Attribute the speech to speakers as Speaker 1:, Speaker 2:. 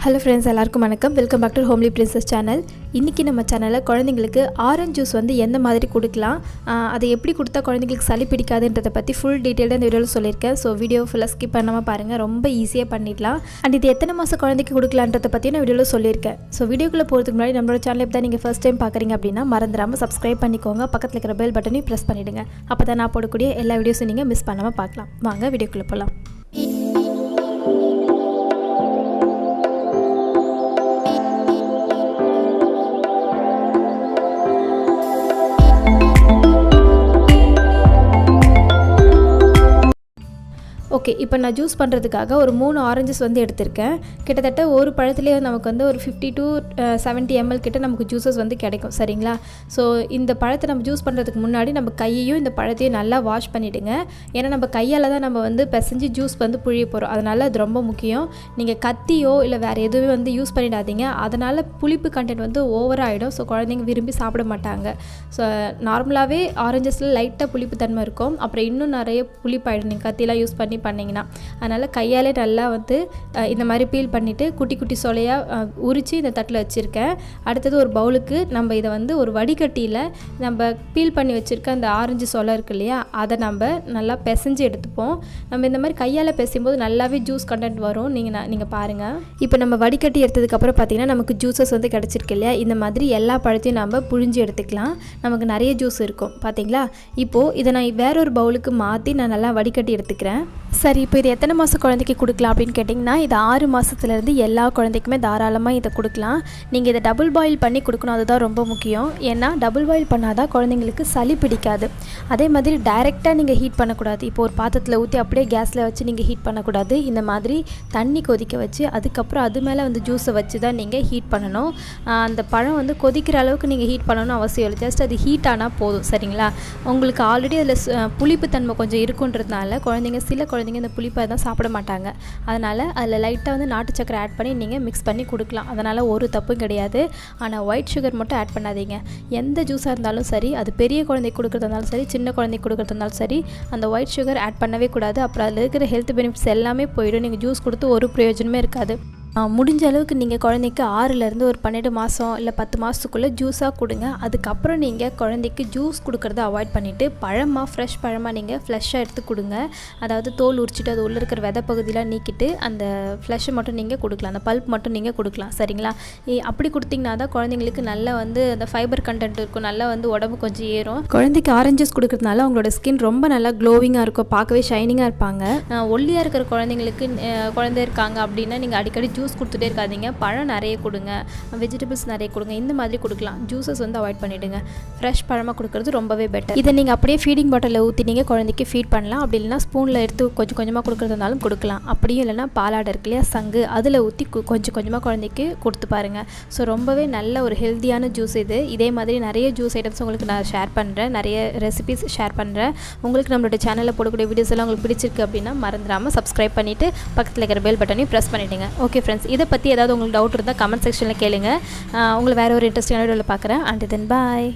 Speaker 1: Hello friends, எல்லாருக்கும் வணக்கம். Welcome back to homely princess channel. இன்றைக்கி நம்ம சேனலில் குழந்தைங்களுக்கு ஆரஞ்சு ஜூஸ் வந்து எந்த மாதிரி கொடுக்கலாம், அதை எப்படி கொடுத்தா குழந்தைங்களுக்கு சளி பிடிக்காதுன்றதை பற்றி ஃபுல் டீட்டெயிலாக இந்த வீடியோவில் சொல்லியிருக்கேன். ஸோ வீடியோ ஃபுல்லாக ஸ்கிப் பண்ணாமல் பாருங்கள், ரொம்ப ஈஸியாக பண்ணிடலாம். அண்ட் இது எத்தனை மாதம் குழந்தைக்கு கொடுக்கலான்றதை பற்றி நான் வீடியோவில் சொல்லியிருக்கேன். ஸோ வீடியோக்குள்ளே போகிறதுக்கு முன்னாடி நம்மளோட சேனல் இப்போ தான் நீங்கள் ஃபஸ்ட் டைம் பார்க்குறீங்க அப்படின்னா மறந்துடாமல் சப்ஸ்கிரைப் பண்ணிக்கோங்க. பக்கத்தில் இருக்கிற பெல் பட்டனையும் ப்ரெஸ் பண்ணிவிடுங்க. அப்போ தான் நான் போடக்கூடிய எல்லா வீடியோஸும் நீங்கள் மிஸ் பண்ணாமல் பார்க்கலாம். வாங்க வீடியோக்குள்ளே போகலாம். ஓகே, இப்போ நான் ஜூஸ் பண்ணுறதுக்காக ஒரு 3 ஆரஞ்சஸ் வந்து எடுத்திருக்கேன். கிட்டத்தட்ட ஒரு பழத்துலேயே நமக்கு வந்து ஒரு 50 to 70 ml கிட்ட நமக்கு ஜூஸஸ் வந்து கிடைக்கும். சரிங்களா? ஸோ இந்த பழத்தை நம்ம ஜூஸ் பண்ணுறதுக்கு முன்னாடி நம்ம கையையும் இந்த பழத்தையும் நல்லா வாஷ் பண்ணிவிடுங்க. ஏன்னா நம்ம கையால் தான் நம்ம வந்து பிசைஞ்சு ஜூஸ் வந்து புழிய போகிறோம். அதனால் அது ரொம்ப முக்கியம். நீங்கள் கத்தியோ இல்லை வேறு எதுவும் வந்து யூஸ் பண்ணிடாதீங்க. அதனால் புளிப்பு கண்டென்ட் வந்து ஓவராக ஆகிடும். ஸோ குழந்தைங்க விரும்பி சாப்பிட மாட்டாங்க. ஸோ நார்மலாகவே ஆரஞ்சஸில் லைட்டாக புளிப்பு தன்மை இருக்கும். அப்புறம் இன்னும் நிறைய புளிப்பாயிடும் நீங்கள் கத்தியெலாம் யூஸ் பண்ணிங்கன்னா. அதனால் கையாலே நல்லா வந்து இந்த மாதிரி பீல் பண்ணிவிட்டு குட்டி குட்டி சொலையாக உரித்து இந்த தட்டில் வச்சுருக்கேன். அடுத்தது ஒரு பவுலுக்கு நம்ம இதை வந்து ஒரு வடிகட்டியில் நம்ம பீல் பண்ணி வச்சுருக்க அந்த ஆரஞ்சு சொலை இருக்குது இல்லையா, அதை நம்ம நல்லா பிசைஞ்சு எடுத்துப்போம். நம்ம இந்த மாதிரி கையால் பிசையும்போது நல்லாவே ஜூஸ் கண்டென்ட் வரும். நீங்கள் பாருங்கள். இப்போ நம்ம வடிகட்டி எடுத்ததுக்கப்புறம் பார்த்திங்கன்னா நமக்கு ஜூஸஸ் வந்து கிடச்சிருக்கு இல்லையா. இந்த மாதிரி எல்லா பழத்தையும் நம்ம புழிஞ்சு எடுத்துக்கலாம். நமக்கு நிறைய ஜூஸ் இருக்கும் பார்த்தீங்களா. இப்போது இதை நான் வேறொரு பவுலுக்கு மாற்றி நான் நல்லா வடிகட்டி எடுத்துக்கிறேன். சரி, இப்போ இது எத்தனை மாதம் குழந்தைக்கு கொடுக்கலாம் அப்படின்னு கேட்டிங்கன்னா, இது 6 மாதத்துலேருந்து எல்லா குழந்தைக்குமே தாராளமாக இதை கொடுக்கலாம். நீங்கள் இதை டபுள் பாயில் பண்ணி கொடுக்கணும், அதுதான் ரொம்ப முக்கியம். ஏன்னா டபுள் பாயில் பண்ணால் தான் குழந்தைங்களுக்கு சளி பிடிக்காது. அதே மாதிரி டைரெக்டாக நீங்கள் ஹீட் பண்ணக்கூடாது. இப்போ ஒரு பாத்திரத்தில் ஊற்றி அப்படியே கேஸில் வச்சு நீங்கள் ஹீட் பண்ணக்கூடாது. இந்த மாதிரி தண்ணி கொதிக்க வச்சு அதுக்கப்புறம் அது மேலே வந்து ஜூஸை வச்சு தான் நீங்கள் ஹீட் பண்ணணும். அந்த பழம் வந்து கொதிக்கிற அளவுக்கு நீங்கள் ஹீட் பண்ணணும்னு அவசியம் இல்லை. ஜஸ்ட் அது ஹீட் ஆனால் போதும். சரிங்களா? உங்களுக்கு ஆல்ரெடி அதில் புளிப்பு தன்மை கொஞ்சம் இருக்குன்றதுனால சில குழந்தைங்க இந்த புளிப்பை தான் சாப்பிட மாட்டாங்க. அதனால் அதில் லைட்டாக வந்து நாட்டு சக்கரை ஆட் பண்ணி நீங்கள் மிக்ஸ் பண்ணி கொடுக்கலாம். அதனால் ஒரு தப்பும் கிடையாது. ஆனால் ஒயிட் சுகர் மட்டும் ஆட் பண்ணாதீங்க. எந்த ஜூஸாக இருந்தாலும் சரி, அது பெரிய குழந்தைக்கு கொடுக்குறதா இருந்தாலும் சரி, சின்ன குழந்தைக்கு கொடுக்குறதா இருந்தாலும் சரி, அந்த ஒயிட் சுகர் ஆட் பண்ணவே கூடாது. அப்புறம் அதில் இருக்கிற ஹெல்த் பெனிஃபிட்ஸ் எல்லாமே போயிடும். நீங்கள் ஜூஸ் கொடுத்து ஒரு பிரயோஜனமே இருக்காது. முடிஞ்ச அளவுக்கு நீங்கள் குழந்தைக்கு 6லேருந்து ஒரு 12 மாதம் இல்லை 10 மாதத்துக்குள்ளே ஜூஸாக கொடுங்க. அதுக்கப்புறம் நீங்கள் குழந்தைக்கு ஜூஸ் கொடுக்குறத அவாய்ட் பண்ணிவிட்டு ஃப்ரெஷ் பழமாக நீங்கள் ஃப்ளஷ்ஷாக எடுத்து கொடுங்க. அதாவது தோல் உரிச்சிட்டு அது உள்ளே இருக்கிற விதை பகுதியெலாம் நீக்கிட்டு அந்த ஃப்ளஷ்ஷை மட்டும் நீங்கள் கொடுக்கலாம், அந்த பல்ப் மட்டும் நீங்கள் கொடுக்கலாம். சரிங்களா? அப்படி கொடுத்திங்கன்னா தான் குழந்தைங்களுக்கு நல்லா வந்து அந்த ஃபைபர் கண்டென்ட் இருக்கும், நல்லா வந்து உடம்பு கொஞ்சம் ஏறும். குழந்தைக்கு ஆரஞ்சு ஜூஸ் கொடுக்குறதுனால அவங்களோட ஸ்கின் ரொம்ப நல்லா க்ளோவிங்காக இருக்கும், பார்க்கவே ஷைனிங்காக இருப்பாங்க. ஒல்லியாக இருக்கிற குழந்தைங்களுக்கு குழந்தை இருக்காங்க அப்படின்னா நீங்கள் அடிக்கடி ஜூஸ் கொடுத்துட்டே இருக்காதீங்க. பழம் நிறைய கொடுங்க, வெஜிடபிள்ஸ் நிறைய கொடுங்க. இந்த மாதிரி கொடுக்கலாம். ஜூஸஸ் வந்து அவாய்ட் பண்ணிவிடுங்க. ஃப்ரெஷ் பழமாக கொடுக்குறது ரொம்பவே பெட்டர். இதை நீங்கள் அப்படியே ஃபீடிங் பாட்டிலில் ஊற்றி நீங்கள் குழந்தைக்கு ஃபீட் பண்ணலாம். அப்படி இல்லைனா ஸ்பூனில் எடுத்து கொஞ்சம் கொஞ்சமாக கொடுக்குறதுனாலும் கொடுக்கலாம். அப்படியும் இல்லைனா பாலாடை இருக்கு இல்லையா, சங்கு, அதில் ஊற்றி கொஞ்சம் கொஞ்சமாக குழந்தைக்கு கொடுத்து பாருங்கள். ஸோ ரொம்பவே நல்ல ஒரு ஹெல்த்தியான ஜூஸ் இது. இதே மாதிரி நிறைய ஜூஸ் ஐட்டம்ஸ் உங்களுக்கு நான் ஷேர் பண்ணுறேன், நிறைய ரெசிபிஸ் ஷேர் பண்ணுறேன். உங்களுக்கு நம்மளோட சேனலில் போடக்கூடிய வீடியோஸ் எல்லாம் உங்களுக்கு பிடிச்சிருக்கு அப்படின்னா மறந்துடாமல் சப்ஸ்கிரைப் பண்ணிவிட்டு பக்கத்தில் இருக்கிற பெல் பட்டனையும் ப்ரெஸ் பண்ணிவிடுங்க. ஓகே ஃப்ரெண்ட்ஸ், இதை பற்றி ஏதாவது உங்களுக்கு டவுட் இருந்தால் கமெண்ட் செக்ஷனில் கேளுங்க. உங்களை வேறு ஒரு இன்ட்ரெஸ்டிங்கான வீடியோவில் பார்க்குறேன். And then bye.